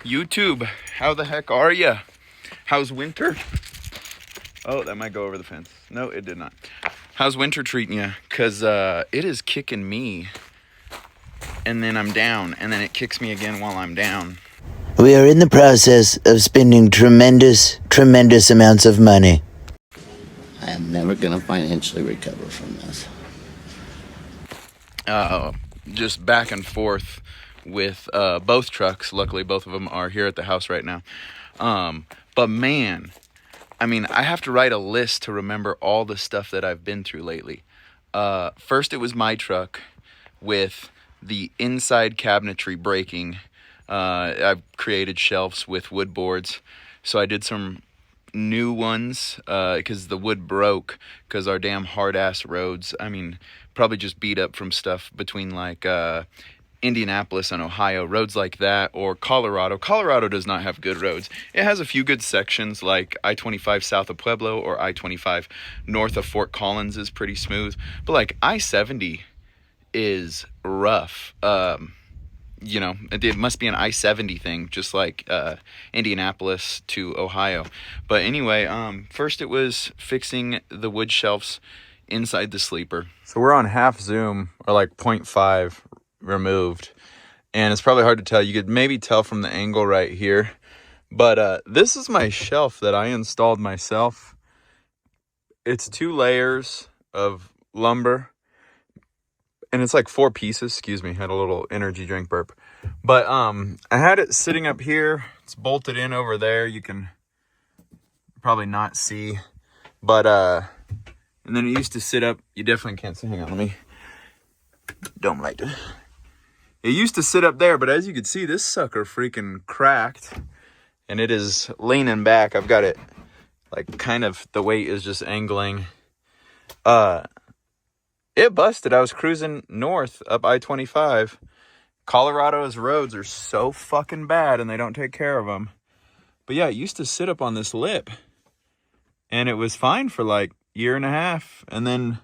YouTube, how the heck are ya? How's winter? Oh, that might go over the fence. No, it did not. How's winter treating you? Because it is kicking me, and then I'm down, and then it kicks me again while I'm down. We are in the process of spending tremendous amounts of money. I am never going to financially recover from this. Just back and forth with both trucks. Luckily, both of them are here at the house right now. But man, I mean, I have to write a list to remember all the stuff that I've been through lately. First, it was my truck with the inside cabinetry breaking. I've created shelves with wood boards. So I did some new ones because the wood broke because our damn hard-ass roads, I mean, probably just beat up from stuff between like Indianapolis and Ohio, roads like that, or Colorado. Colorado does not have good roads. It has a few good sections like I-25 south of Pueblo or I-25 north of Fort Collins is pretty smooth. But like I-70 is rough. You know, it must be an I-70 thing, just like Indianapolis to Ohio. But anyway, first it was fixing the wood shelves inside the sleeper. So we're on half zoom, or like 0.5 removed, and it's probably hard to tell. You could maybe tell from the angle right here, but this is my shelf that I installed myself. It's 2 layers of lumber, and it's like 4 pieces. Excuse me, had a little energy drink burp. But I had it sitting up here. It's bolted in over there. You can probably not see, but and then it used to sit up. You definitely can't see. Hang on, let me. Don't like to. It used to sit up there, but as you can see, this sucker freaking cracked, and it is leaning back. I've got it like kind of, the weight is just angling. It busted. I was cruising north up I-25. Colorado's roads are so fucking bad, and they don't take care of them. But yeah, it used to sit up on this lip, and it was fine for like a year and a half, and then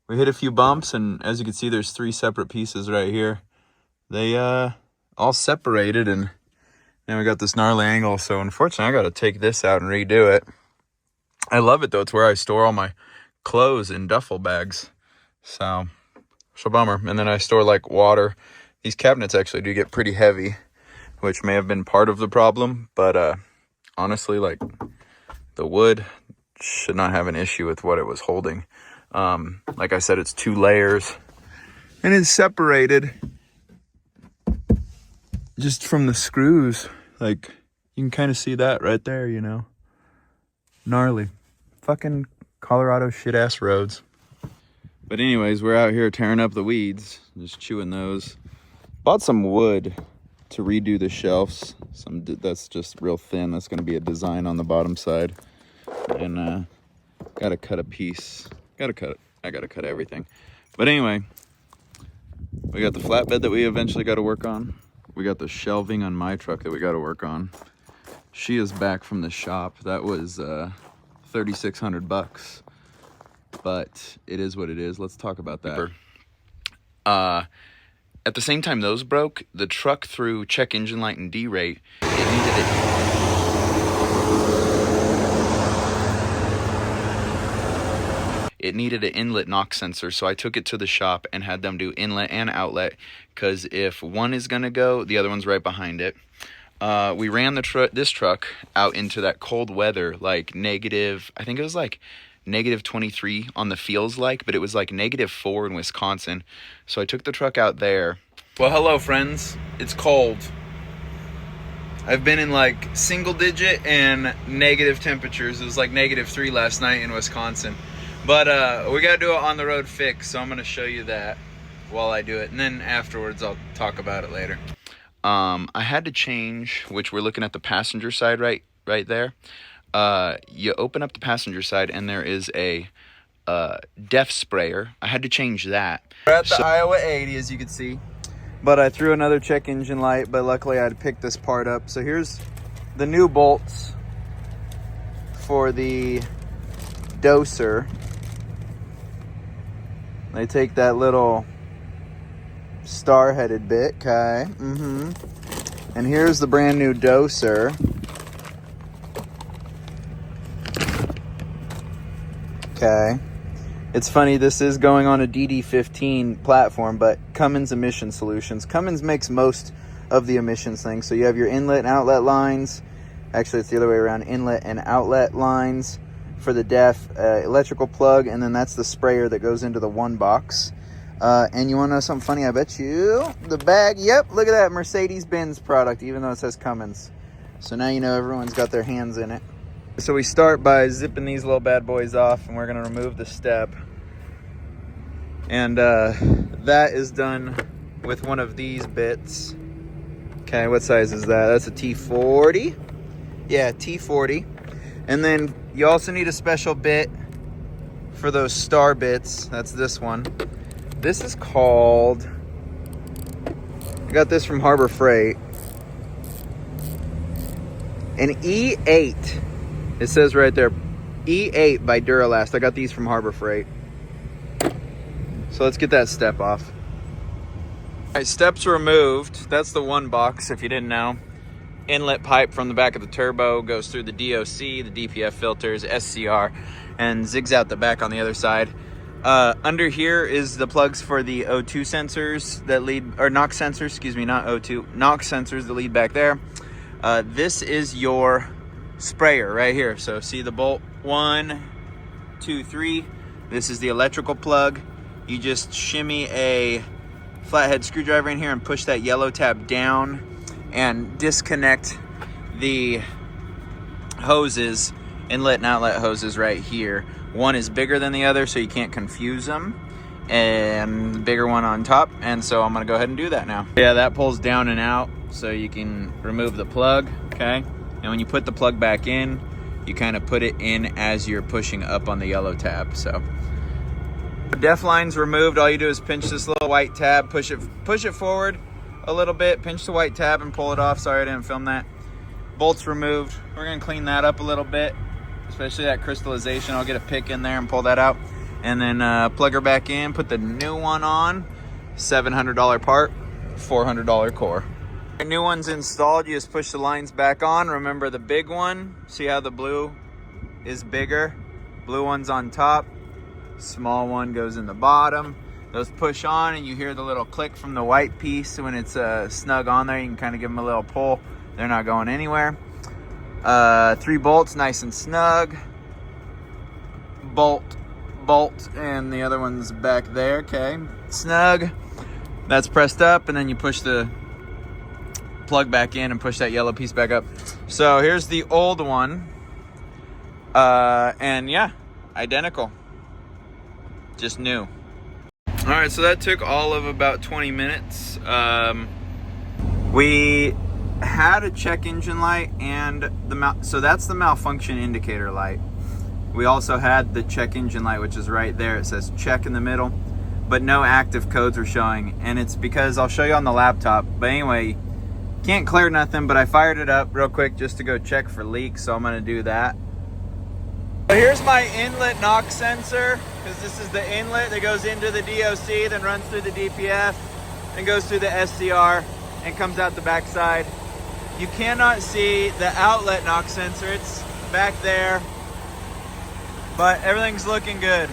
we hit a few bumps, and as you can see, there's 3 separate pieces right here. They all separated, and now we got this gnarly angle. So unfortunately, I got to take this out and redo it. I love it though. It's where I store all my clothes in duffel bags. So bummer. And then I store like water. These cabinets actually do get pretty heavy, which may have been part of the problem. But honestly, like the wood should not have an issue with what it was holding. Like I said, it's 2 layers, and it's separated just from the screws. Like, you can kind of see that right there, you know. Gnarly. Fucking Colorado shit-ass roads. But anyways, we're out here tearing up the weeds, just chewing those. Bought some wood to redo the shelves. That's just real thin. That's going to be a design on the bottom side. And gotta cut a piece. I gotta cut everything. But anyway, we got the flatbed that we eventually got to work on. We got the shelving on my truck that we got to work on. She is back from the shop. That was $3,600, but it is what it is. Let's talk about that. At the same time those broke, the truck threw check engine light and D-rate. It needed an inlet knock sensor, so I took it to the shop and had them do inlet and outlet, because if one is going to go, the other one's right behind it. We ran this truck out into that cold weather, like negative, I think it was like negative 23 on the feels like, but it was like negative 4 in Wisconsin. So I took the truck out there. Well, hello friends, it's cold. I've been in like single digit and negative temperatures. It was like negative 3 last night in Wisconsin. But we gotta do it on the road fix, so I'm gonna show you that while I do it, and then afterwards I'll talk about it later. I had to change, which we're looking at the passenger side right there. You open up the passenger side and there is a def sprayer. I had to change that. We're at the Iowa 80, as you can see, but I threw another check engine light, but luckily I had picked this part up. So here's the new bolts for the doser. They take that little star-headed bit, okay? And here's the brand new doser. Okay. It's funny, this is going on a DD15 platform, but Cummins Emission Solutions. Cummins makes most of the emissions things. So you have your inlet and outlet lines. Actually, it's the other way around. Inlet and outlet lines for the DEF, electrical plug, and then that's the sprayer that goes into the one box. And you want to know something funny? I bet you the bag, yep, look at that, Mercedes-Benz product, even though it says Cummins. So now you know everyone's got their hands in it. So we start by zipping these little bad boys off, and we're going to remove the step. And that is done with one of these bits. Okay, what size is that? That's a T40. Yeah, T40. And then you also need a special bit for those star bits. That's this one. This is called, I got this from Harbor Freight, an E8. It says right there, E8 by Duralast. I got these from Harbor Freight. So let's get that step off. All right, steps removed. That's the one box, if you didn't know. Inlet pipe from the back of the turbo goes through the DOC, the DPF filters, SCR, and zigs out the back on the other side. Under here is the plugs for the O2 sensors that lead, or NOx sensors, excuse me, not O2, NOx sensors that lead back there. This is your sprayer right here. So see the bolt, 1, 2, 3. This is the electrical plug. You just shimmy a flathead screwdriver in here and push that yellow tab down and disconnect the hoses, inlet and outlet hoses right here. One is bigger than the other, so you can't confuse them, and the bigger one on top. And so I'm gonna go ahead and do that now. Yeah, that pulls down and out, so you can remove the plug, okay? And when you put the plug back in, you kind of put it in as you're pushing up on the yellow tab. So def line's removed. All you do is pinch this little white tab, push it forward a little bit, pinch the white tab and pull it off. Sorry I didn't film that. Bolt's removed. We're gonna clean that up a little bit, especially that crystallization. I'll get a pick in there and pull that out, and then plug her back in, put the new one on. $700 part, $400 core. The new one's installed. You just push the lines back on. Remember the big one, see how the blue is bigger? Blue one's on top, small one goes in the bottom. Those push on and you hear the little click from the white piece. When it's snug on there, you can kind of give them a little pull. They're not going anywhere. 3 bolts, nice and snug. Bolt, and the other one's back there, okay. Snug. That's pressed up, and then you push the plug back in and push that yellow piece back up. So here's the old one. And yeah, identical. Just new. All right, so that took all of about 20 minutes. We had a check engine light and so that's the malfunction indicator light. We also had the check engine light, which is right there. It says check in the middle, but no active codes are showing, and it's because I'll show you on the laptop. But anyway, can't clear nothing, but I fired it up real quick just to go check for leaks, so I'm gonna do that. So here's my inlet NOx sensor, because this is the inlet that goes into the DOC, then runs through the DPF, and goes through the SCR, and comes out the backside. You cannot see the outlet NOx sensor, it's back there, but everything's looking good.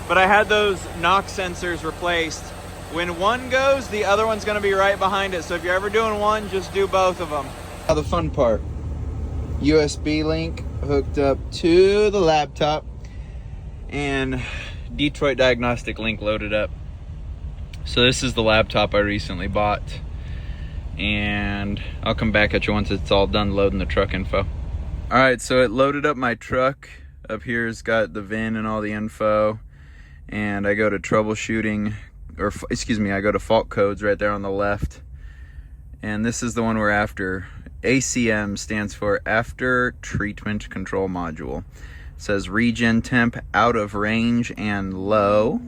But I had those NOx sensors replaced. When one goes, the other one's gonna be right behind it. So if you're ever doing one, just do both of them. Now the fun part, USB link hooked up to the laptop, and Detroit Diagnostic link loaded up. So this is the laptop I recently bought, and I'll come back at you once it's all done loading the truck info. All right, so it loaded up my truck. Up here's got the VIN and all the info, and I go to troubleshooting, or excuse me, I go to fault codes right there on the left, and this is the one we're after. ACM stands for After Treatment Control Module. It says regen temp out of range and low.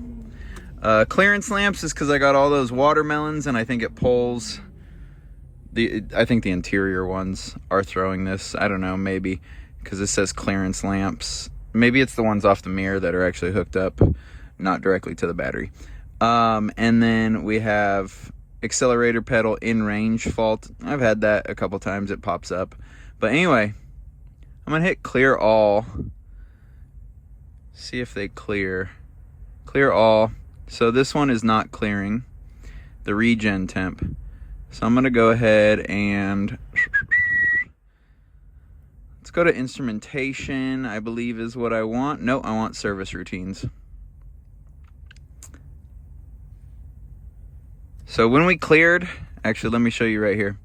Clearance lamps is because I got all those watermelons, and I think it pulls. I think the interior ones are throwing this. I don't know, maybe, because it says clearance lamps. Maybe it's the ones off the mirror that are actually hooked up, not directly to the battery. And then we have accelerator pedal in range fault. I've had that a couple times. It pops up. But anyway, I'm going to hit clear all. See if they clear. Clear all. So this one is not clearing the regen temp. So I'm going to go ahead and let's go to instrumentation, I believe is what I want. No, I want service routines. So when we cleared, actually let me show you right here.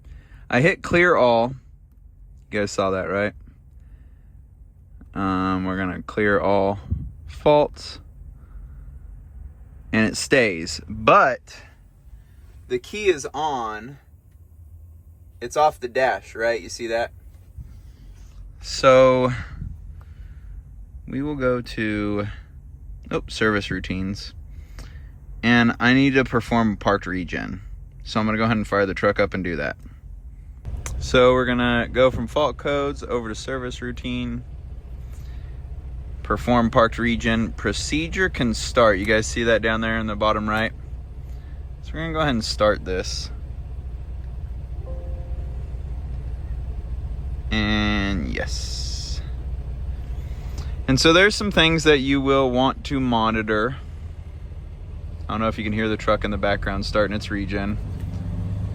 I hit clear all. You guys saw that, right? We're going to clear all faults. And it stays. But the key is on. It's off the dash, right? You see that? So we will go to service routines. And I need to perform parked regen. So I'm going to go ahead and fire the truck up and do that. So we're going to go from fault codes over to service routine. Perform parked regen. Procedure can start. You guys see that down there in the bottom right? So we're going to go ahead and start this. And yes. And so there's some things that you will want to monitor. I don't know if you can hear the truck in the background starting its regen.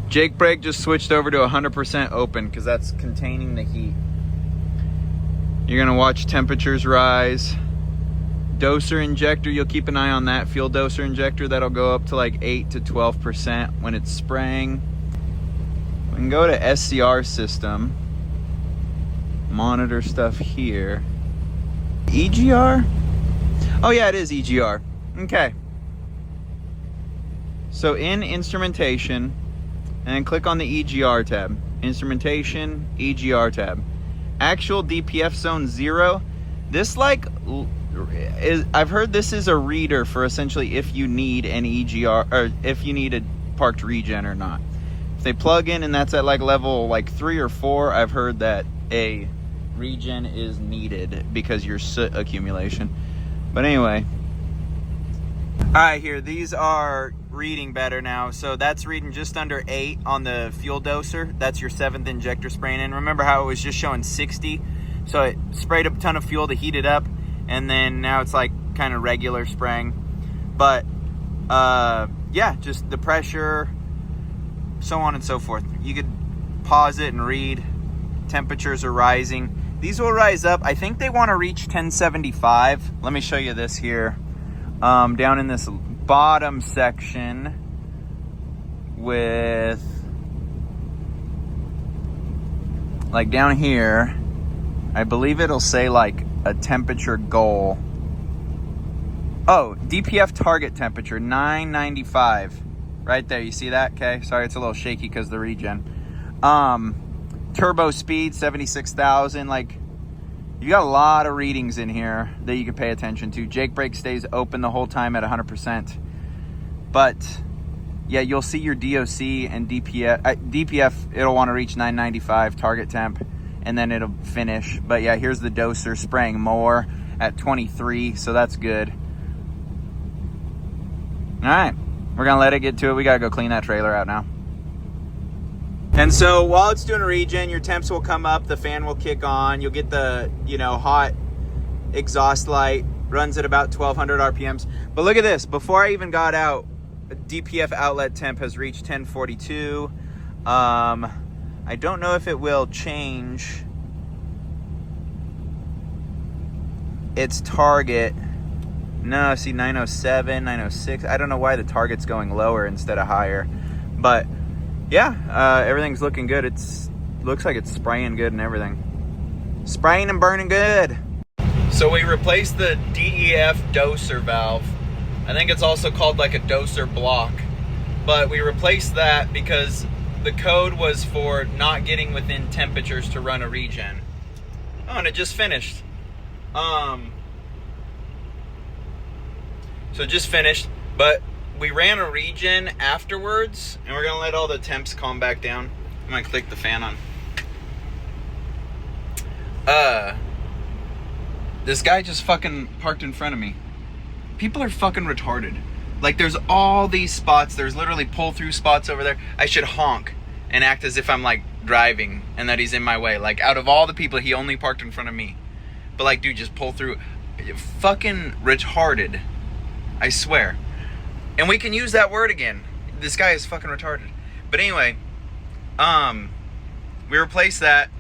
Jake brake just switched over to 100% open because that's containing the heat. You're going to watch temperatures rise. Doser injector, you'll keep an eye on that. Fuel doser injector, that'll go up to like 8 to 12% when it's spraying. We can go to SCR system. Monitor stuff here. EGR? Oh yeah, it is EGR. Okay. So in instrumentation, and click on the EGR tab. Instrumentation, EGR tab. Actual DPF zone 0. This I've heard this is a reader for essentially if you need an EGR, or if you need a parked regen or not. If they plug in and that's at like level like 3 or 4, I've heard that a regen is needed because your soot accumulation. But anyway. Alright, here, these are reading better now. So that's reading just under 8 on the fuel doser. That's your 7th injector spraying in. Remember how it was just showing 60? So it sprayed up a ton of fuel to heat it up, and then now it's like kind of regular spraying. But yeah, just the pressure, so on and so forth. You could pause it and read. Temperatures are rising. These will rise up. I think they want to reach 1075. Let me show you this here. Down in this bottom section with, like down here, I believe it'll say like a temperature goal. Oh, DPF target temperature, 995. Right there, you see that? Okay, sorry, it's a little shaky because the regen. Turbo speed, 76,000. Like, you got a lot of readings in here that you can pay attention to. Jake brake stays open the whole time at 100%. But yeah, you'll see your DOC and DPF. DPF, it'll want to reach 995 target temp, and then it'll finish. But yeah, here's the doser spraying more at 23, so that's good. All right, we're gonna let it get to it. We gotta go clean that trailer out now. And so while it's doing a regen, your temps will come up, the fan will kick on, you'll get the, hot exhaust light, runs at about 1200 RPMs. But look at this, before I even got out, DPF outlet temp has reached 1042. I don't know if it will change its target. No, see 907, 906. I don't know why the target's going lower instead of higher. But yeah, everything's looking good. Looks like it's spraying good and everything. Spraying and burning good. So we replaced the DEF doser valve. I think it's also called like a doser block. But we replaced that because the code was for not getting within temperatures to run a regen. Oh, and it just finished. So it just finished, but we ran a regen afterwards, and we're gonna let all the temps calm back down. I'm gonna click the fan on. This guy just fucking parked in front of me. People are fucking retarded. Like, there's all these spots. There's literally pull-through spots over there. I should honk and act as if I'm, like, driving and that he's in my way. Like, out of all the people, he only parked in front of me. But, like, dude, just pull through. Fucking retarded. I swear. And we can use that word again. This guy is fucking retarded. But anyway, we replaced that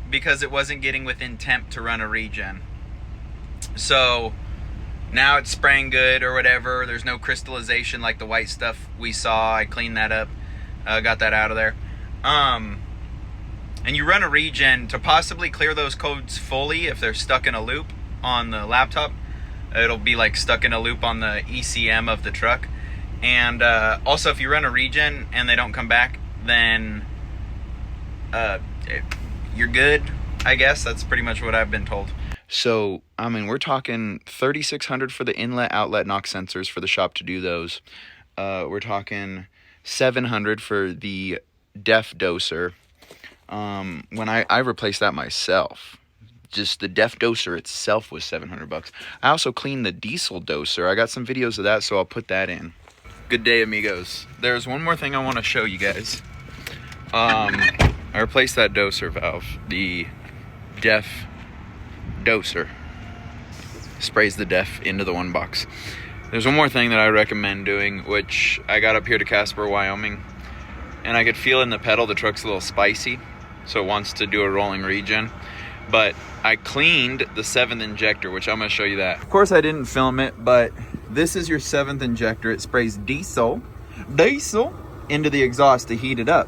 because it wasn't getting within temp to run a regen. So now it's spraying good or whatever. There's no crystallization like the white stuff we saw. I cleaned that up, got that out of there. And you run a regen to possibly clear those codes fully if they're stuck in a loop on the laptop. It'll be like stuck in a loop on the ECM of the truck. And also, if you run a regen and they don't come back, then you're good, I guess. That's pretty much what I've been told. So, I mean, we're talking $3,600 for the inlet-outlet knock sensors for the shop to do those. We're talking $700 for the def doser. When I replaced that myself, just the def doser itself was $700. I also cleaned the diesel doser. I got some videos of that, so I'll put that in. Good day, amigos. There's one more thing I want to show you guys. I replaced that doser valve. The def doser sprays the def into the one box. There's one more thing that I recommend doing, which I got up here to Casper, Wyoming, and I could feel in the pedal the truck's a little spicy, so it wants to do a rolling regen. But I cleaned the 7th injector, which I'm going to show you that. Of course, I didn't film it, but this is your 7th injector. It sprays diesel into the exhaust to heat it up.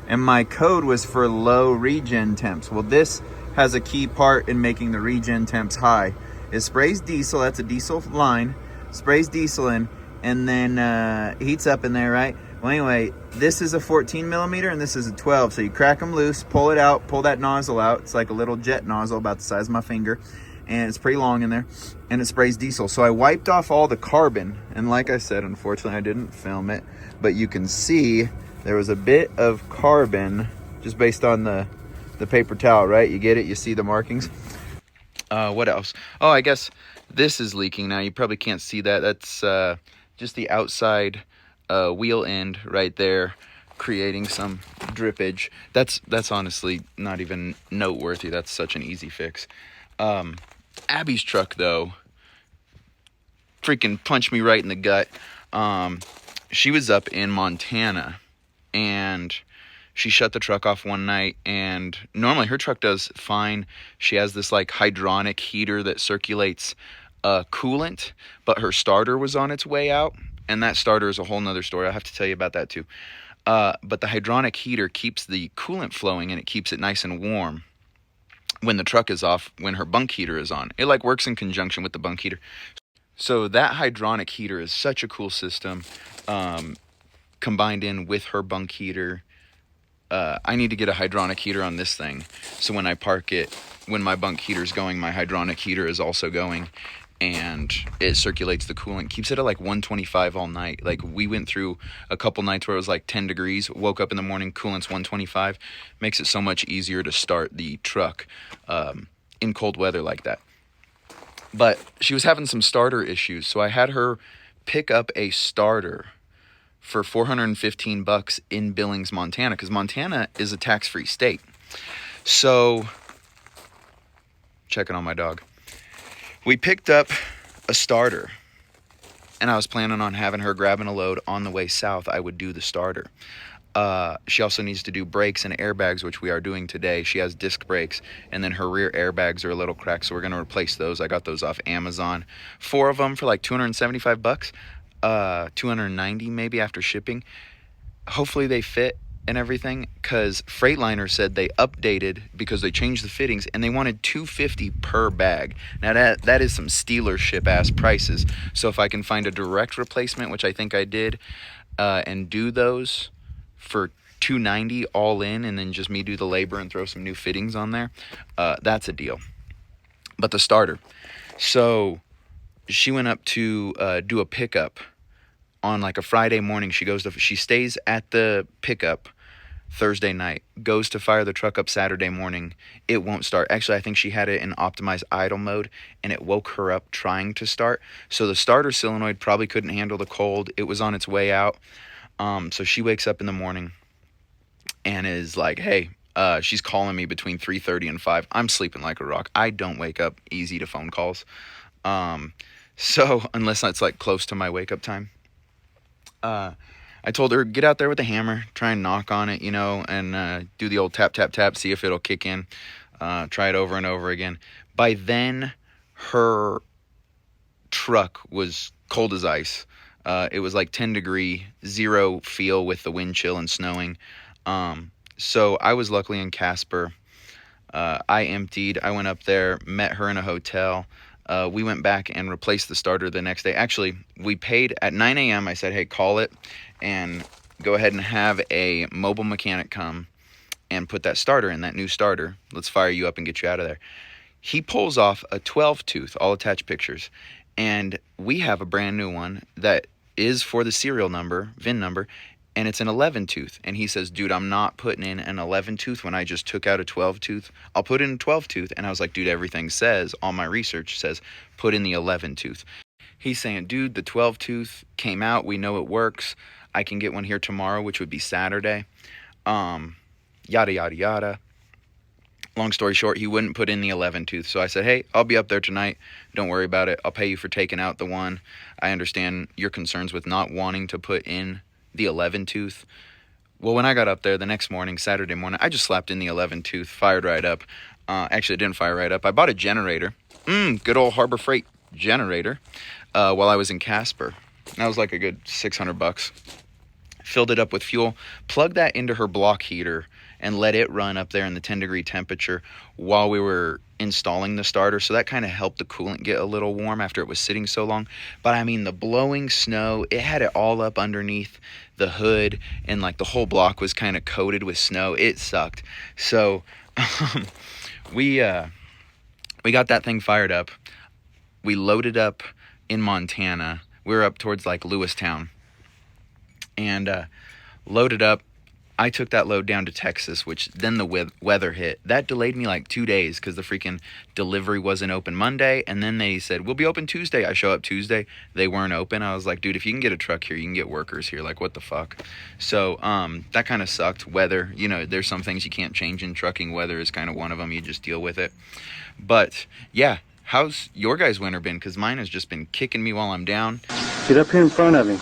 And my code was for low regen temps. Well, this has a key part in making the regen temps high. It sprays diesel, that's a diesel line, sprays diesel in, and then heats up in there, right? Well, anyway, this is a 14 millimeter and this is a 12. So you crack them loose, pull it out, pull that nozzle out. It's like a little jet nozzle about the size of my finger. And it's pretty long in there. And it sprays diesel. So I wiped off all the carbon. And like I said, unfortunately, I didn't film it. But you can see there was a bit of carbon just based on the paper towel, right? You get it? You see the markings? What else? Oh, I guess this is leaking now. You probably can't see that. That's just the outside wheel end right there, creating some drippage. That's honestly not even noteworthy. That's such an easy fix. Abby's truck, though, freaking punched me right in the gut. She was up in Montana, and she shut the truck off one night, and normally her truck does fine. She has this like hydronic heater that circulates coolant, but her starter was on its way out, and that starter is a whole nother story. I'll have to tell you about that too. But the hydronic heater keeps the coolant flowing, and it keeps it nice and warm when the truck is off, when her bunk heater is on. It like works in conjunction with the bunk heater. So that hydronic heater is such a cool system, combined in with her bunk heater. I need to get a hydronic heater on this thing, so when I park it, when my bunk heater's going, my hydronic heater is also going, and it circulates the coolant, keeps it at like 125 all night. Like, we went through a couple nights where it was like 10 degrees, woke up in the morning, coolant's 125, makes it so much easier to start the truck in cold weather like that. But she was having some starter issues, so I had her pick up a starter for $415 in Billings, Montana, because Montana is a tax-free state. So, checking on my dog. We picked up a starter, and I was planning on having her grabbing a load on the way south. I would do the starter. She also needs to do brakes and airbags, which we are doing today. She has disc brakes, and then her rear airbags are a little cracked, so we're going to replace those. I got those off Amazon. 4 of them for like $275. 290 maybe after shipping. Hopefully they fit and everything, because Freightliner said they updated because they changed the fittings and they wanted $250 per bag. Now that is some stealership ass prices. So if I can find a direct replacement, which I think I did, and do those for $290 all in, and then just me do the labor and throw some new fittings on there, that's a deal. But the starter, so she went up to do a pickup on like a Friday morning. She stays at the pickup Thursday night, goes to fire the truck up Saturday morning. It won't start. Actually, I think she had it in optimized idle mode, and it woke her up trying to start. So the starter solenoid probably couldn't handle the cold. It was on its way out. So she wakes up in the morning and is like, hey, she's calling me between 3:30 and 5. I'm sleeping like a rock. I don't wake up easy to phone calls. So unless it's like close to my wake up time. I told her, get out there with a hammer, try and knock on it, and do the old tap, tap, tap, see if it'll kick in. Try it over and over again. By then, her truck was cold as ice. It was like 10 degree, 0 feel with the wind chill and snowing. So I was luckily in Casper. I emptied. I went up there, met her in a hotel. We went back and replaced the starter the next day. Actually, we paid at 9 a.m. I said, hey, call it and go ahead and have a mobile mechanic come and put that starter in, that new starter. Let's fire you up and get you out of there. He pulls off a 12 tooth, I'll attach pictures. And we have a brand new one that is for the serial number, VIN number, and it's an 11 tooth. And he says, dude, I'm not putting in an 11 tooth when I just took out a 12 tooth. I'll put in a 12 tooth. And I was like, dude, everything says, all my research says, put in the 11 tooth. He's saying, dude, the 12 tooth came out. We know it works. I can get one here tomorrow, which would be Saturday. Yada, yada, yada. Long story short, he wouldn't put in the 11 tooth. So I said, hey, I'll be up there tonight. Don't worry about it. I'll pay you for taking out the one. I understand your concerns with not wanting to put in the 11 tooth. Well, when I got up there the next morning, Saturday morning, I just slapped in the 11 tooth, fired right up. Actually, it didn't fire right up. I bought a generator. Good old Harbor Freight generator while I was in Casper. That was like a good $600. Filled it up with fuel, plugged that into her block heater, and let it run up there in the 10 degree temperature while we were installing the starter. So that kind of helped the coolant get a little warm after it was sitting so long. But I mean, the blowing snow, it had it all up underneath the hood, and like the whole block was kind of coated with snow. It sucked. So we got that thing fired up. We loaded up in Montana. We were up towards like Lewistown, and loaded up. I took that load down to Texas, which then the weather hit. That delayed me like 2 days because the freaking delivery wasn't open Monday. And then they said, we'll be open Tuesday. I show up Tuesday. They weren't open. I was like, dude, if you can get a truck here, you can get workers here. Like, what the fuck? So that kind of sucked. Weather, there's some things you can't change in trucking. Weather is kind of one of them. You just deal with it. But yeah, how's your guys' winter been? Because mine has just been kicking me while I'm down. Get up here in front of me.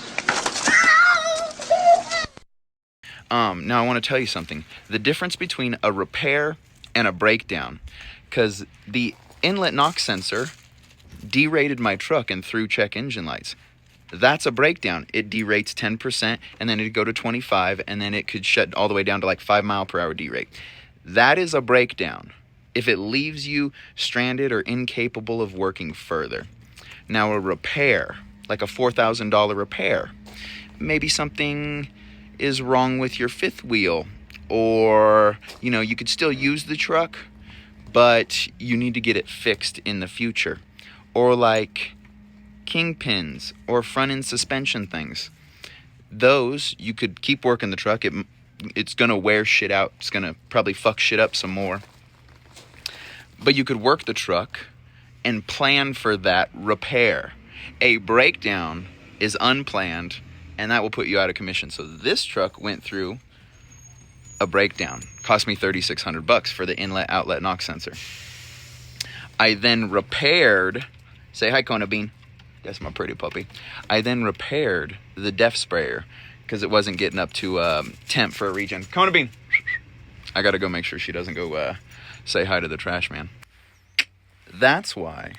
Now I want to tell you something. The difference between a repair and a breakdown, because the inlet knock sensor derated my truck and threw check engine lights. That's a breakdown. It derates 10%, and then it'd go to 25, and then it could shut all the way down to like 5 mile per hour derate. That is a breakdown if it leaves you stranded or incapable of working further. Now a repair, like a $4,000 repair, maybe something is wrong with your fifth wheel, or you could still use the truck, but you need to get it fixed in the future, or like kingpins or front end suspension things. Those you could keep working the truck. It's gonna wear shit out. It's gonna probably fuck shit up some more, but you could work the truck and plan for that repair. A breakdown is unplanned, and that will put you out of commission. So this truck went through a breakdown. Cost me $3,600 for the inlet outlet knock sensor. I then repaired, say hi, Kona Bean. That's my pretty puppy. I then repaired the def sprayer because it wasn't getting up to temp for a regen. Kona Bean. I got to go make sure she doesn't go say hi to the trash man. That's why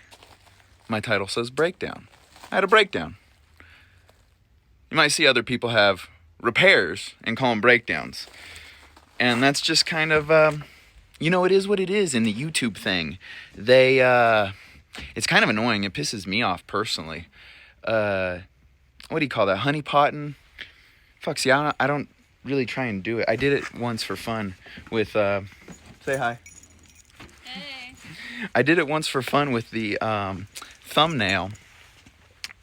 my title says breakdown. I had a breakdown. You might see other people have repairs and call them breakdowns. And that's just kind of, it is what it is in the YouTube thing. It's kind of annoying. It pisses me off personally. What do you call that? Honeypotting? Fuck, see, I don't really try and do it. I did it once for fun with, say hi. Hey. I did it once for fun with the thumbnail,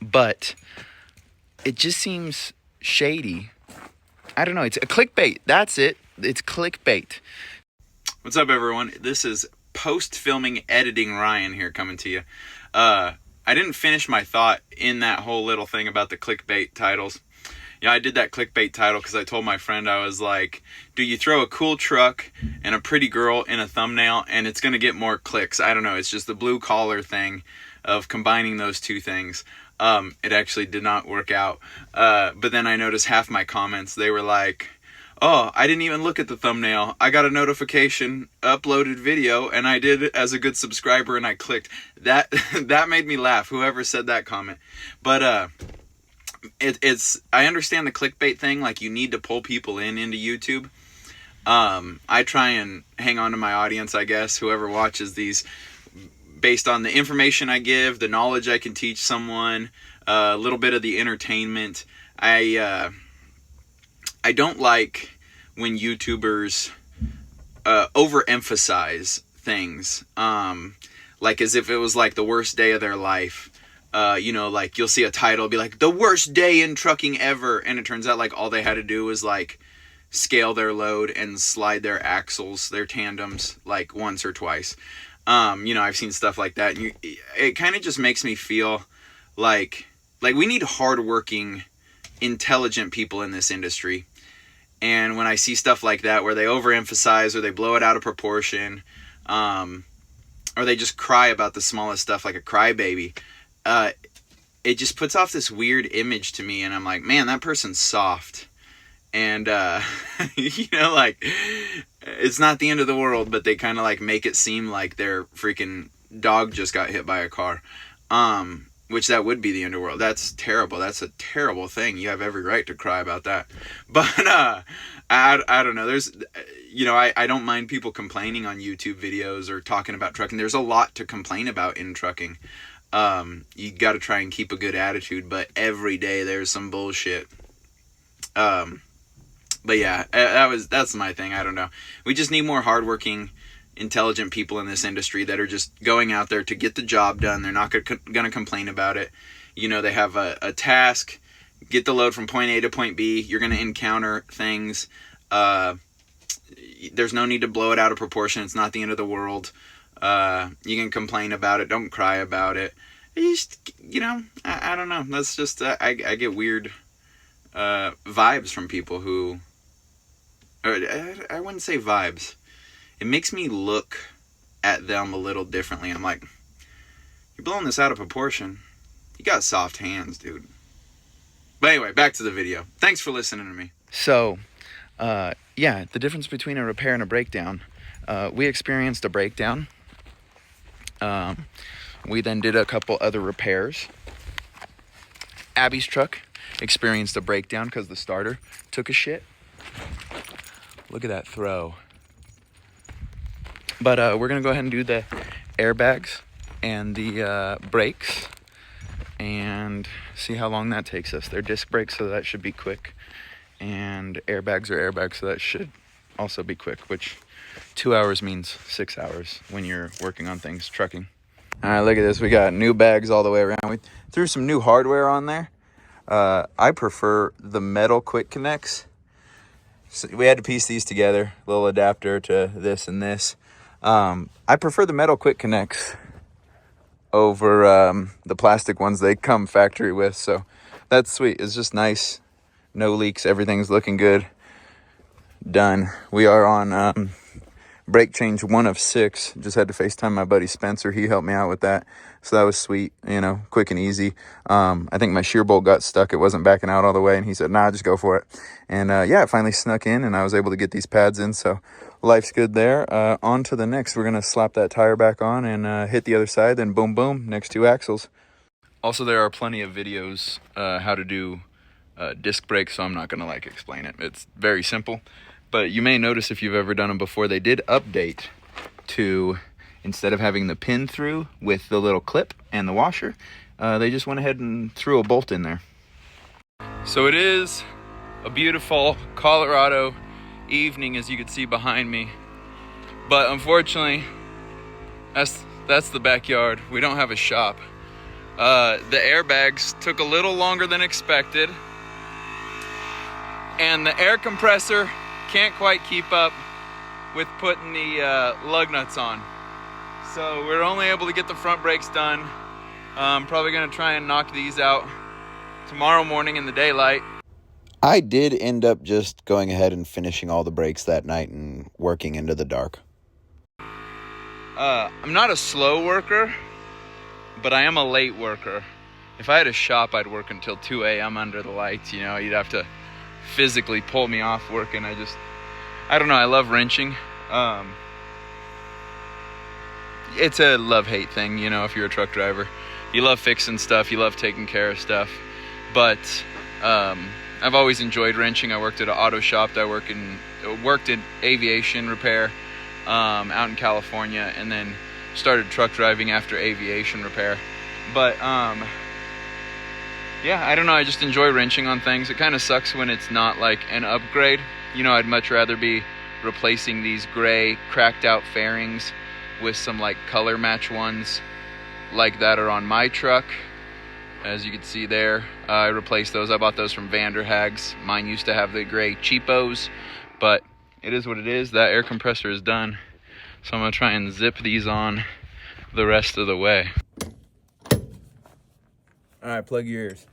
but it just seems shady. I don't know. It's a clickbait. That's it. it's clickbait. What's up, everyone? This is post-filming editing Ryan here coming to you. I didn't finish my thought in that whole little thing about the clickbait titles. I did that clickbait title because I told my friend, I was like, do you throw a cool truck and a pretty girl in a thumbnail and it's going to get more clicks? I don't know. It's just the blue collar thing of combining those two things. It actually did not work out. But then I noticed half my comments, they were like, oh, I didn't even look at the thumbnail. I got a notification, uploaded video, and I did it as a good subscriber, and I clicked. That made me laugh, whoever said that comment. But it's I understand the clickbait thing, like you need to pull people into YouTube. I try and hang on to my audience, I guess, whoever watches these, based on the information I give, the knowledge I can teach someone, a little bit of the entertainment. I don't like when YouTubers overemphasize things, like as if it was like the worst day of their life. Like you'll see a title be like, the worst day in trucking ever, and it turns out like all they had to do was like scale their load and slide their axles, their tandems, like once or twice. I've seen stuff like that, and it kind of just makes me feel like we need hardworking, intelligent people in this industry. And when I see stuff like that where they overemphasize or they blow it out of proportion, or they just cry about the smallest stuff like a crybaby, it just puts off this weird image to me, and I'm like, man, that person's soft. And like, it's not the end of the world, but they kind of like make it seem like their freaking dog just got hit by a car. Which that would be the end of the world. That's terrible. That's a terrible thing. You have every right to cry about that. But I don't know. There's, I don't mind people complaining on YouTube videos or talking about trucking. There's a lot to complain about in trucking. You got to try and keep a good attitude, but every day there's some bullshit. But yeah, that's my thing. I don't know. We just need more hardworking, intelligent people in this industry that are just going out there to get the job done. They're not going to complain about it. They have a task, get the load from point A to point B. You're going to encounter things. There's no need to blow it out of proportion. It's not the end of the world. You can complain about it. Don't cry about it. I don't know. That's just, I get weird vibes from people who, or I wouldn't say vibes. It makes me look at them a little differently. I'm like, you're blowing this out of proportion. You got soft hands, dude. But anyway, back to the video. Thanks for listening to me. So, the difference between a repair and a breakdown. We experienced a breakdown. We then did a couple other repairs. Abby's truck experienced a breakdown because the starter took a shit. Look at that throw. But we're going to go ahead and do the airbags and the brakes and see how long that takes us. They're disc brakes, so that should be quick. And airbags are airbags, so that should also be quick, which 2 hours means 6 hours when you're working on things trucking. All right, look at this. We got new bags all the way around. We threw some new hardware on there. I prefer the metal quick connects. So we had to piece these together, a little adapter to this and this. I prefer the metal quick connects over the plastic ones they come factory with, so that's sweet. It's just nice, no leaks, everything's looking good. Done. We are on brake change 1 of 6. Just had to FaceTime my buddy Spencer. He helped me out with that, so that was sweet, quick and easy. I think my shear bolt got stuck. It wasn't backing out all the way, and he said, nah, just go for it. And it finally snuck in, and I was able to get these pads in, so life's good there. On to the next. We're going to slap that tire back on and hit the other side, then boom, boom, next 2 axles. Also, there are plenty of videos how to do disc brakes, so I'm not going to explain it. It's very simple. But you may notice if you've ever done them before, they did update to, instead of having the pin through with the little clip and the washer, they just went ahead and threw a bolt in there. So it is a beautiful Colorado evening, as you can see behind me. But unfortunately, that's the backyard. We don't have a shop. The airbags took a little longer than expected. And the air compressor can't quite keep up with putting the lug nuts on. So we're only able to get the front brakes done. Probably gonna try and knock these out tomorrow morning in the daylight. I did end up just going ahead and finishing all the brakes that night and working into the dark. I'm not a slow worker, but I am a late worker. If I had a shop, I'd work until 2 a.m. under the lights, you know. You'd have to physically pull me off working. I don't know, I love wrenching. It's a love-hate thing, you know, if you're a truck driver. You love fixing stuff, you love taking care of stuff. But I've always enjoyed wrenching. I worked at an auto shop. I worked in aviation repair out in California, and then started truck driving after aviation repair. But yeah, I don't know, I just enjoy wrenching on things. It kind of sucks when it's not like an upgrade. You know, I'd much rather be replacing these gray cracked out fairings with some like color match ones like that are on my truck. As you can see there, I replaced those. I bought those from Vanderhags. Mine used to have the gray cheapos, but it is what it is. That air compressor is done, so I'm gonna try and zip these on the rest of the way. All right, plug your ears.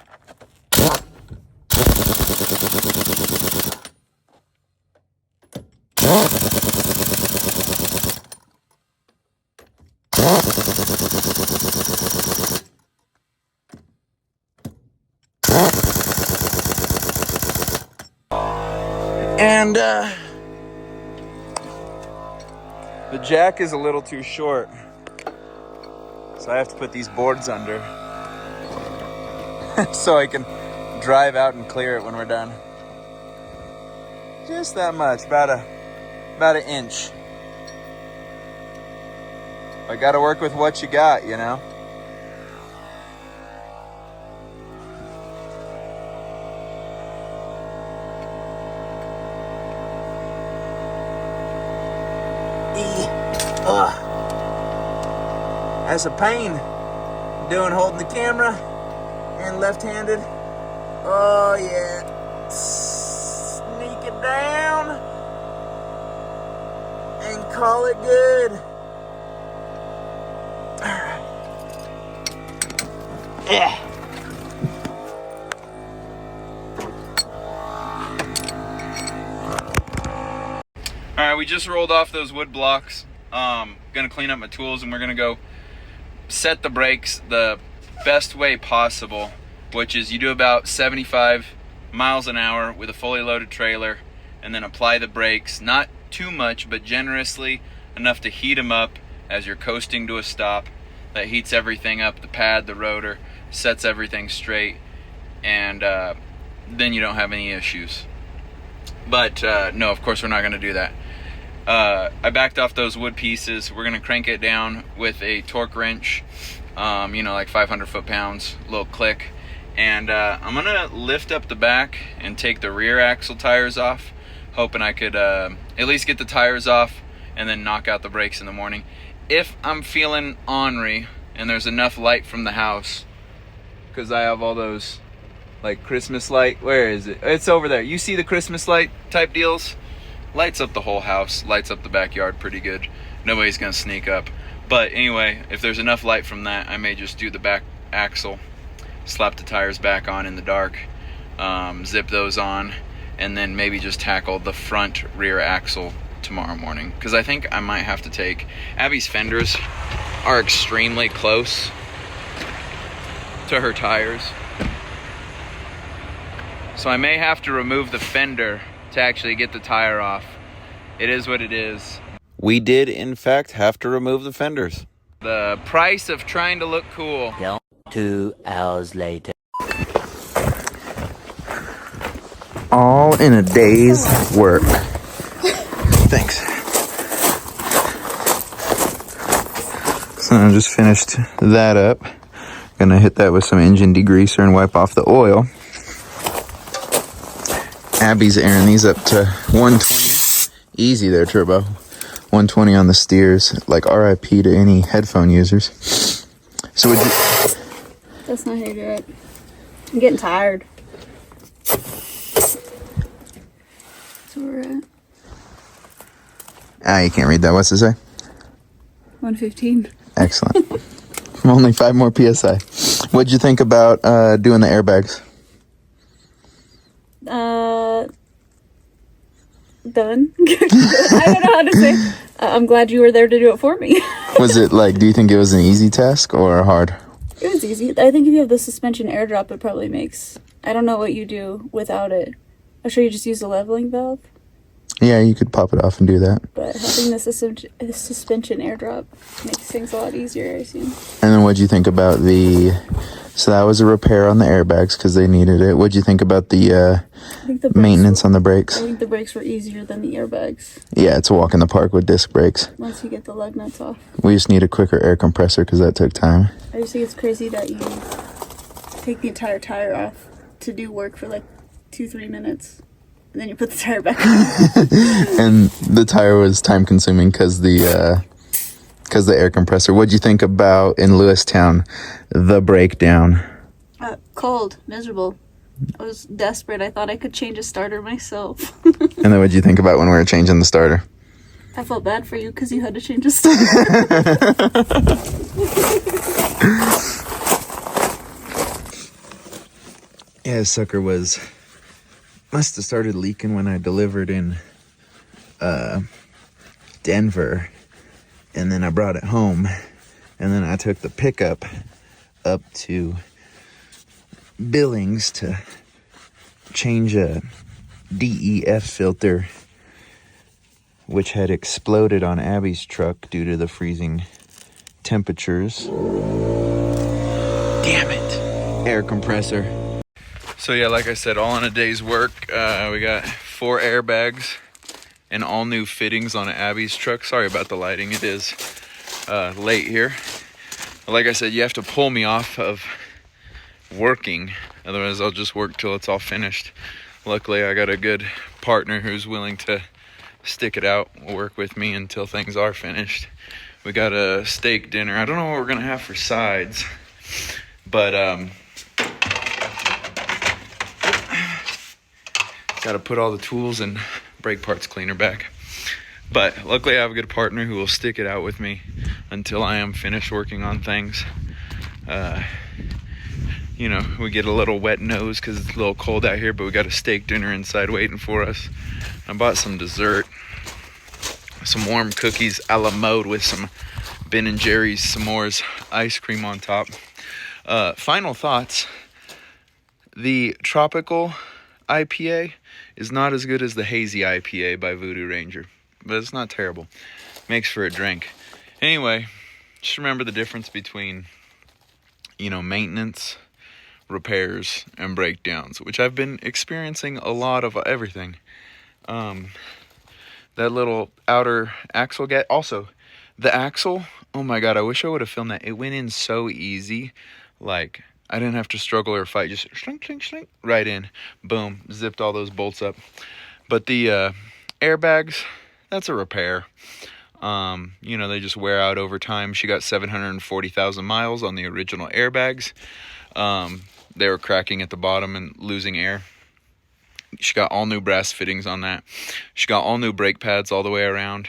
And the jack is a little too short, so I have to put these boards under so I can drive out and clear it when we're done. Just that much, about an inch. I gotta work with what you got, you know. That's a pain holding the camera and left-handed. Oh yeah, sneak it down and call it good. All right. Yeah. All right, we just rolled off those wood blocks. Gonna clean up my tools, and we're gonna go set the brakes the best way possible, which is you do about 75 miles an hour with a fully loaded trailer, and then apply the brakes, not too much, but generously enough to heat them up as you're coasting to a stop. That heats everything up, the pad, the rotor, sets everything straight, and then you don't have any issues. But no, of course we're not gonna do that. I backed off those wood pieces. We're gonna crank it down with a torque wrench, you know, like 500 foot-pounds, little click. And I'm gonna lift up the back and take the rear axle tires off, hoping I could at least get the tires off and then knock out the brakes in the morning. If I'm feeling ornery and there's enough light from the house, because I have all those like Christmas light. Where is it? It's over there. You see the Christmas light type deals? Lights up the whole house, lights up the backyard pretty good. Nobody's gonna sneak up. But anyway, if there's enough light from that, I may just do the back axle, slap the tires back on in the dark, zip those on, and then maybe just tackle the front rear axle tomorrow morning. Because I think I might have to take, Abby's fenders are extremely close to her tires. So I may have to remove the fender to actually get the tire off. It is what it is. We did, in fact, have to remove the fenders. The price of trying to look cool. 2 hours later. All in a day's work. Thanks. So I just finished that up. Gonna hit that with some engine degreaser and wipe off the oil. Abby's airing these up to 120. Easy there, Turbo. 120 on the steers. Like RIP to any headphone users. So would you... That's not how you do it. I'm getting tired. That's where we're at. You can't read that. What's it say? 115. Excellent. Only 5 more PSI. What'd you think about doing the airbags? Done. I don't know how to say. I'm glad you were there to do it for me. Was it like, do you think it was an easy task or hard? It was easy. I think if you have the suspension airdrop, it probably makes... I don't know what you do without it. I'm sure you just use the leveling valve. Yeah, you could pop it off and do that. But having the suspension airdrop makes things a lot easier, I assume. And then what'd you think about the... So that was a repair on the airbags because they needed it. What'd you think about the I think the maintenance on the brakes? I think the brakes were easier than the airbags. Yeah, it's a walk in the park with disc brakes. Once you get the lug nuts off. We just need a quicker air compressor because that took time. I just think it's crazy that you take the entire tire off to do work for like 2-3 minutes. And then you put the tire back on. And the tire was time consuming because the air compressor. What'd you think about in Lewistown, the breakdown? Cold, miserable. I was desperate. I thought I could change a starter myself. And then what'd you think about when we were changing the starter? I felt bad for you because you had to change a starter. Yeah, this sucker must have started leaking when I delivered in Denver, and then I brought it home, and then I took the pickup up to Billings to change a DEF filter which had exploded on Abby's truck due to the freezing temperatures. Damn it, air compressor. So yeah, like I said, all in a day's work. We got 4 airbags and all new fittings on Abby's truck. Sorry about the lighting, it is late here. But like I said, you have to pull me off of working, otherwise I'll just work till it's all finished. Luckily I got a good partner who's willing to stick it out, work with me until things are finished. We got a steak dinner. I don't know what we're gonna have for sides, but gotta put all the tools and brake parts cleaner back. But luckily I have a good partner who will stick it out with me until I am finished working on things. You know, we get a little wet nose because it's a little cold out here, but we got a steak dinner inside waiting for us. I bought some dessert, some warm cookies a la mode with some Ben & Jerry's s'mores ice cream on top. Final thoughts. The tropical IPA is not as good as the hazy IPA by Voodoo Ranger, but it's not terrible. Makes for a drink. Anyway, just remember the difference between, you know, maintenance, repairs, and breakdowns, which I've been experiencing a lot of everything. That little outer axle gap. Also, the axle, oh my god, I wish I would have filmed that. It went in so easy. Like, I didn't have to struggle or fight. Just slink, slink, slink, right in. Boom. Zipped all those bolts up. But the airbags, that's a repair. You know, they just wear out over time. She got 740,000 miles on the original airbags. They were cracking at the bottom and losing air. She got all new brass fittings on that. She got all new brake pads all the way around.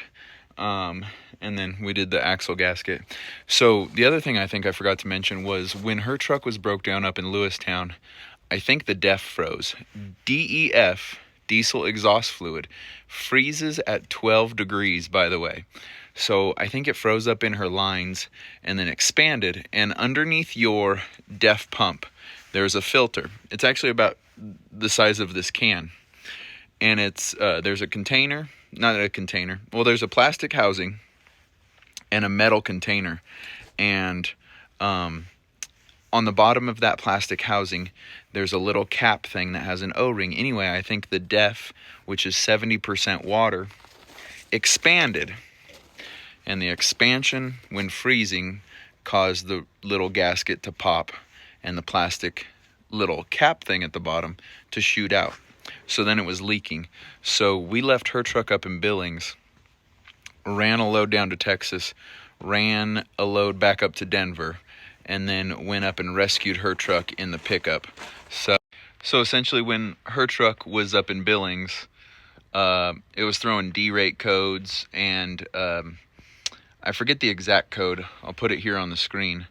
And then we did the axle gasket. So the other thing I think I forgot to mention was when her truck was broke down up in Lewistown, I think the DEF froze. DEF, diesel exhaust fluid, freezes at 12 degrees, by the way. So I think it froze up in her lines and then expanded. And underneath your DEF pump, there's a filter. It's actually about the size of this can. And it's there's a container, not a container. Well, there's a plastic housing and a metal container. And on the bottom of that plastic housing, there's a little cap thing that has an O-ring. Anyway, I think the DEF, which is 70% water, expanded. And the expansion, when freezing, caused the little gasket to pop and the plastic little cap thing at the bottom to shoot out. So then it was leaking. So we left her truck up in Billings, ran a load down to Texas, ran a load back up to Denver, and then went up and rescued her truck in the pickup. So essentially when her truck was up in Billings, It was throwing D-rate codes, and I forget the exact code. I'll put it here on the screen.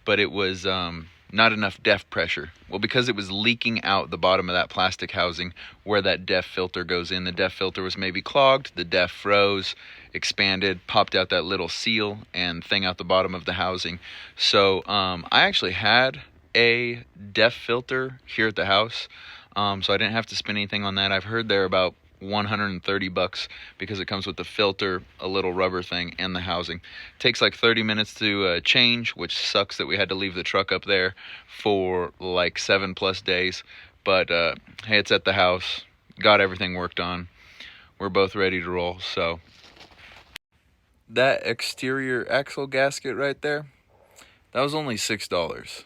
But it was not enough DEF pressure. Well, because it was leaking out the bottom of that plastic housing where that DEF filter goes in. The DEF filter was maybe clogged. The DEF froze, expanded, popped out that little seal and thing out the bottom of the housing. So I actually had a DEF filter here at the house, so I didn't have to spend anything on that. I've heard they're about $130 because it comes with the filter, a little rubber thing, and the housing. Takes like 30 minutes to change, which sucks that we had to leave the truck up there for like 7+ days. But hey, it's at the house. Got everything worked on. We're both ready to roll. So that exterior axle gasket right there, that was only $6.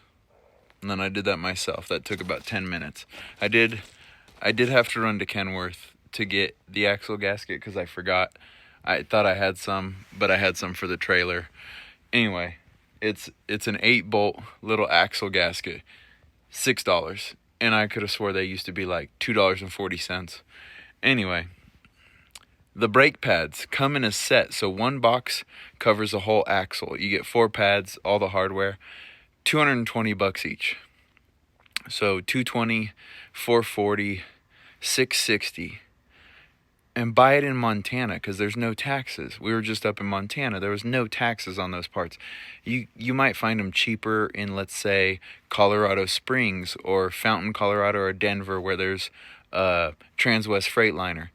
And then I did that myself. That took about 10 minutes. I did have to run to Kenworth to get the axle gasket because I forgot. I thought I had some, but I had some for the trailer. Anyway, it's an 8-bolt little axle gasket, $6, and I could have swore they used to be like $2.40. Anyway, the brake pads come in a set, so one box covers a whole axle. You get 4 pads, all the hardware, $220 each. So $220, $440, $660. And buy it in Montana because there's no taxes. We were just up in Montana. There was no taxes on those parts. You might find them cheaper in, let's say, Colorado Springs or Fountain, Colorado, or Denver, where there's Transwest Freightliner.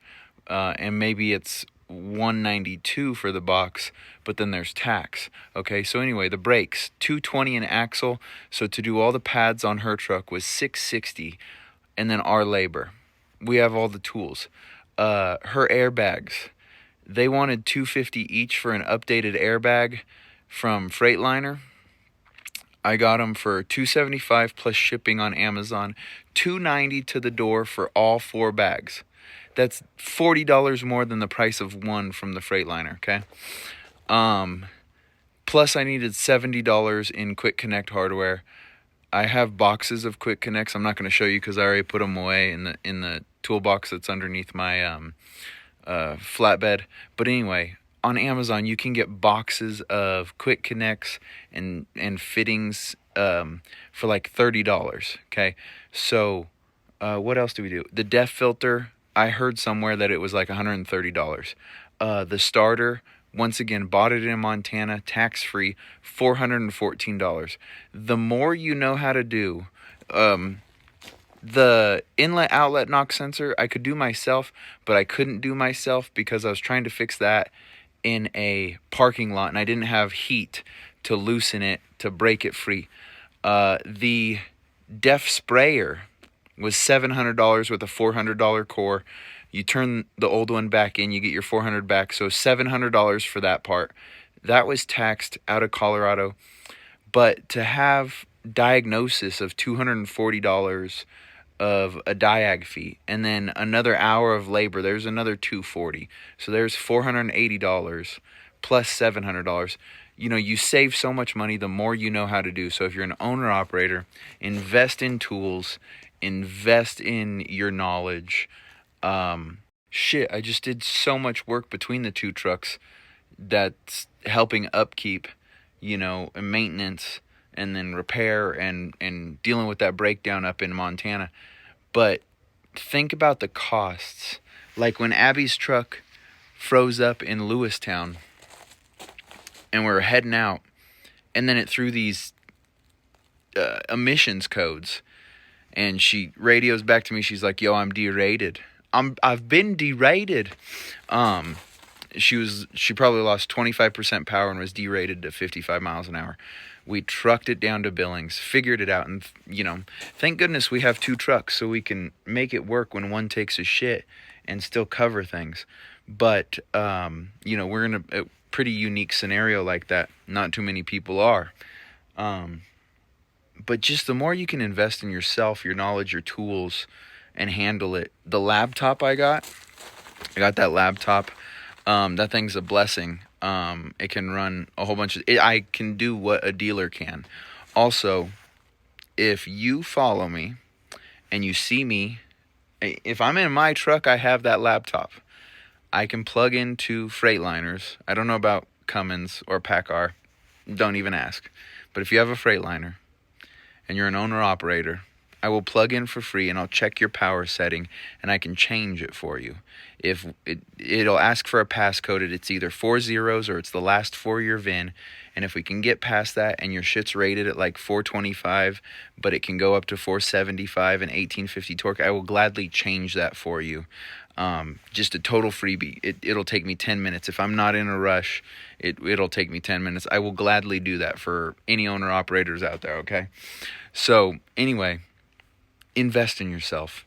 And maybe it's $192 for the box, but then there's tax. Okay, so anyway, the brakes, $220 an axle. So to do all the pads on her truck was $660, and then our labor. We have all the tools. Her airbags, they wanted $250 each for an updated airbag from Freightliner. I got them for $275 plus shipping on Amazon, $290 to the door for all 4 bags. That's $40 more than the price of one from the Freightliner, okay? Plus I needed $70 in Quick Connect hardware. I have boxes of Quick Connects. I'm not going to show you because I already put them away in the toolbox that's underneath my flatbed. But anyway, on Amazon you can get boxes of Quick Connects and fittings for like $30. Okay, so what else do we do? The DEF filter, I heard somewhere that it was like $130. The starter, once again, bought it in Montana, tax-free, $414. The more you know how to do, the inlet-outlet knock sensor, I could do myself, but I couldn't do myself because I was trying to fix that in a parking lot, and I didn't have heat to loosen it, to break it free. The DEF sprayer was $700 with a $400 core. You turn the old one back in, you get your $400 back, so $700 for that part. That was taxed out of Colorado. But to have diagnosis of $240 of a diag fee, and then another hour of labor, there's another $240. So there's $480 plus $700. You know, you save so much money the more you know how to do. So if you're an owner-operator, invest in tools, invest in your knowledge. I just did so much work between the 2 trucks that's helping upkeep, you know, and maintenance, and then repair and dealing with that breakdown up in Montana. But think about the costs. Like when Abby's truck froze up in Lewistown and we were heading out, and then it threw these emissions codes, and she radios back to me. She's like, "Yo, I'm derated." I've been derated. She probably lost 25% power and was derated to 55 miles an hour. We trucked it down to Billings, figured it out, and you know, thank goodness we have 2 trucks so we can make it work when one takes a shit and still cover things. But you know, we're in a pretty unique scenario like that. Not too many people are. But just the more you can invest in yourself, your knowledge, your tools, and handle it. The laptop I got that laptop. That thing's a blessing. It can run a whole bunch of... I can do what a dealer can. Also, if you follow me and you see me, if I'm in my truck, I have that laptop. I can plug into Freightliners. I don't know about Cummins or PACCAR. Don't even ask. But if you have a Freightliner and you're an owner-operator, I will plug in for free and I'll check your power setting and I can change it for you. If it'll ask for a passcode, it's either 4 zeros or it's the last 4 of your VIN. And if we can get past that and your shit's rated at like 425, but it can go up to 475 and 1850 torque, I will gladly change that for you. Just a total freebie. It'll take me 10 minutes. If I'm not in a rush, it'll take me 10 minutes. I will gladly do that for any owner operators out there, okay? So anyway, invest in yourself.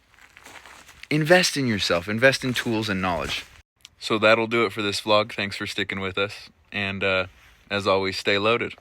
Invest in yourself. Invest in tools and knowledge. So that'll do it for this vlog. Thanks for sticking with us. And as always, stay loaded.